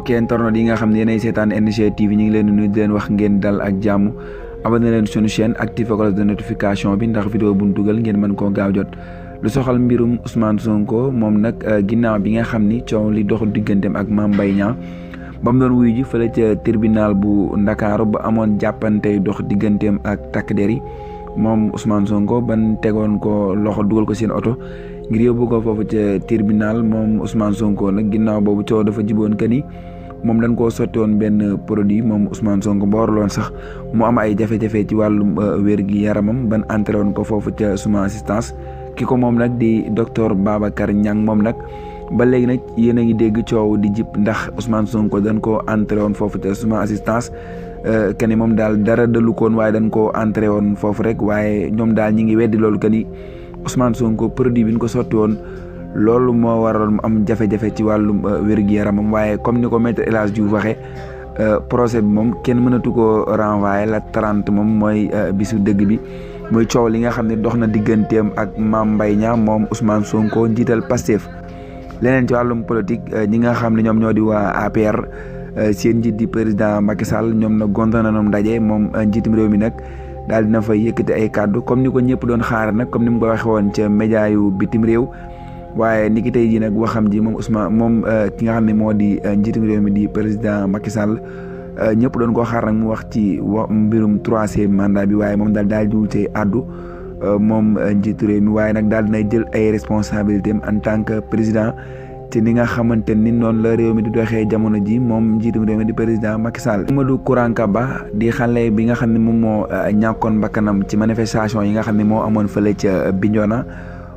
mbokki internet yi nga xam ne yéenay seetaan NG TV ñu ngi leen di nuyu di leen wax ngeen dal ak jàmm abonné leen suñu chaîne activé cloche de notification bi ndax vidéo bu ñu dugal ngeen mën koo gaaw jot lu soxal mbirum Ousmane Sonko moom nag ginnaaw bi nga xam ni coow li dox digganteem ak Mame Mbaye Niang ba mu doon wuyu ji fële ca tribunal bu Ndakaaru ba amoon jàppante dox digganteem ak takk der yi moom Ousmane Sonko ban tegoon ko loxo dugal ko seen oto ngir yóbbu ko foofu ca tribunal moom Ousmane Sonko nag ginnaaw boobu coow dafa jiboon que ni moom dañ koo sotti woon benn produit moom Ousmane Sonko ba waraloon sax mu am ay jafe-jafe ci wàllum wér gi yaramam ban entré woon ko foofu ca suma assistance ki ko moom nag di docteur Babacar Niang moom nag ba léegi nag yéen a ngi dégg coow di jib ndax Ousmane Sonko dañ koo entré woon foofu ca suma assistance que ni moom daal dara dalu koon waaye dañ koo entré woon foofu rek waaye ñoom daal ñi ngi weddi loolu que ni Ousmane Sonko produit bi ñu ko sotti woon loolu moo waral mu am jafe-jafe ci wàllum wér-gu-yaramam waaye comme ni ko maître El Hadji Diouf waxee procès bi moom kenn mënatu koo renvoyer la 30 moom mooy bisu dëgg bi muy coow li nga xam ne dox na digganteem ak Mame Mbaye Niang moom Ousmane Sonko njiital Pastef leneen ci wàllum politique ñi nga xam ne ñoom ñoo di waa APR seen njiit di président Macky Sall ñoom nag gonta na noom ndaje moom njiitum réew mi nag daal dina fay yëkkati ay kàddu comme ni ko ñëpp doon xaar nag comme ni mu ko waxee woon ca média yu bitim réew waaye ni ki tey jii nag waxam ji moom Ousmane moom ki nga xam ne moo di njiitum réew mi di président Macky Sall ñëpp doon koo xaar nag mu wax ci mbirum 3e mandat bi waaye moom daal di wutee àddu moom njiitu réew mi waaye nag daal dinay jël ay responsabilités en tant que président te ni nga xamante ni noonu la réew mi di doxee jamono ji moom njiitum réew mi di président Macky Sall. Amadou Kourankaba di xale bi nga xam ne moom moo ñàkkoon bakkanam ci manifestation yi nga xam ne moo amoon fële ca Bignona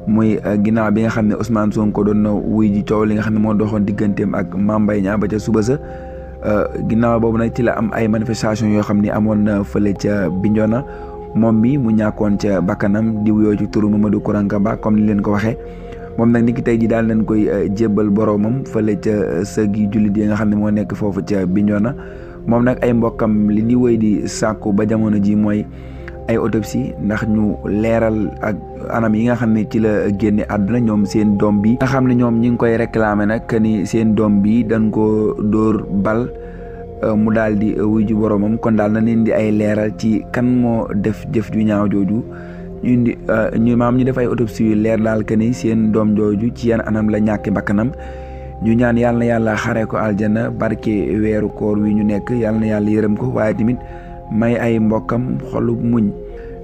muy ginnaaw bi nga xam ne Ousmane Sonko doon na wuy ji coow li nga xam ne moo doxoon digganteem ak Mame Mbaye Niang ba ca suba sa ginnaaw boobu nag ci la am ay manifestation yoo xam ne amoon na fële ca Bignona moom mi mu ñàkkoon ca bakkanam di wuyoo ci turu Mamadou Kourankaba comme ni leen ko waxee moom nag ni ki tey ji daal nañ koy jébbal boroomam fële ca sëgi jullit yi nga xam ne moo nekk foofu ca Bignona moom nag ay mbokkam li di wéy di sàkku ba jamono ji mooy ay autopsie ndax ñu leeral ak anam yi nga xam ne ci la génne àdduna ñoom seen doom bi nga xam ne ñoom ñi ngi koy réclamer nag ni seen doom bi dañ ko dóor bal mu daal di wuy ji boroomam kon daal na leen di ay leeral ci kan moo def jëf ju ñaaw jooju ñu indi ñu def ay autopsie yu leer daal que ni seen doom jooju ci yan anam la ñàkk bakkanam ñu ñaan yàlla na yàlla xare ko aljana barke weeru koor wi ñu nekk yàlla na yàlla yërëm ko waaye tamit may ay mbokkam xolu muñ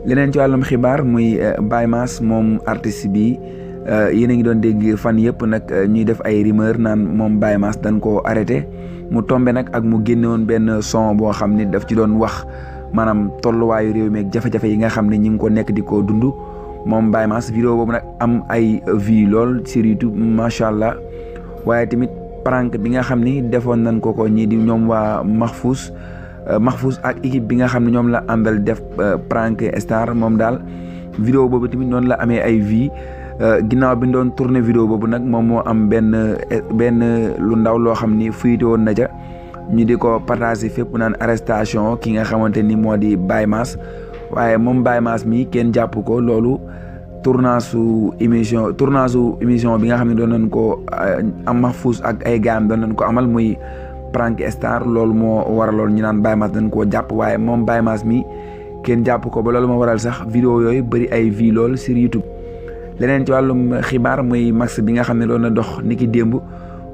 leneen ci wàllum xibaar muy Baye Mass moom artiste bi yéen a ngi doon dégg fan yëpp nag ñuy def ay rumeur naan moom Baye Mass dañ koo arrêté mu tombé nag ak mu génne woon benn son boo xam ni daf ci doon wax maanaam tolluwaayu réew mi ak jafe-jafe yi nga xam ne ñi ngi ko nekk di ko dund moom Baye Mass vidéo boobu nag am ay vues lool sur YouTube macha allah waaye tamit prank bi nga xam ni defoon nañ ko ñii di ñoom waa Mahfouz ak équipe bi nga xam ne ñoom la àndal def prank star moom daal vidéo boobu tamit noonu la amee ay vues ginnaaw bi ñu doon tourné vidéo boobu nag moom moo am benn lu ndaw loo xam ni fuite woon na ca ñu di ko partagé fépp naan arrestation ki nga xamante ni moo di Baye Mass waaye moom Baye Mass mi kenn jàpp ko loolu tournage su émission bi nga xam ne doon nañ ko am Mahfouz ak ay gaam doon nañ ko amal muy prank star loolu moo waraloon ñu naan Baye Mass dañ koo jàpp waaye moom Baye Mass mi kenn jàpp ko ba loolu moo waral sax vidéo yooyu bëri ay vues lool sur YouTube leneen ci wàllum xibaar muy match bi nga xam ne doon na dox niki démb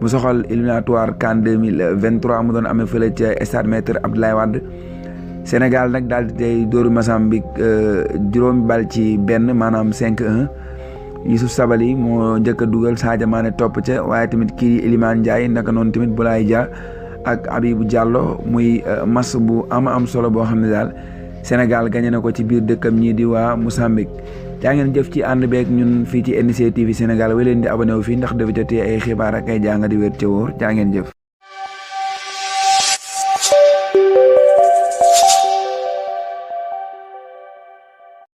mu soxal éliminatoire CAN 2023 mu doon amee fële ca stade Maître Abdoulaye Wade Sénégal nag daal di tey dóoru Mozambique juróomi bal ci benn maanaam 5-1 Youssouf Sabaly moo njëkk a dugal Sadio Mané topp ca waaye tamit kii di Iliman Ndiaye naka noonu tamit Boulaye Dia ak Habibou Diallo muy match bu am solo boo xam ne daal Sénégal gagné na ko ci biir dëkkam ñii di waa Mozambique jaa ngeen jëf ci ànd beeg ñun fii ci NG TV Sénégal way leen di abonné wu fii ndax dafa jotee ay xibaar ak ay jàngat di wér ca wóor jaa ngeen jëf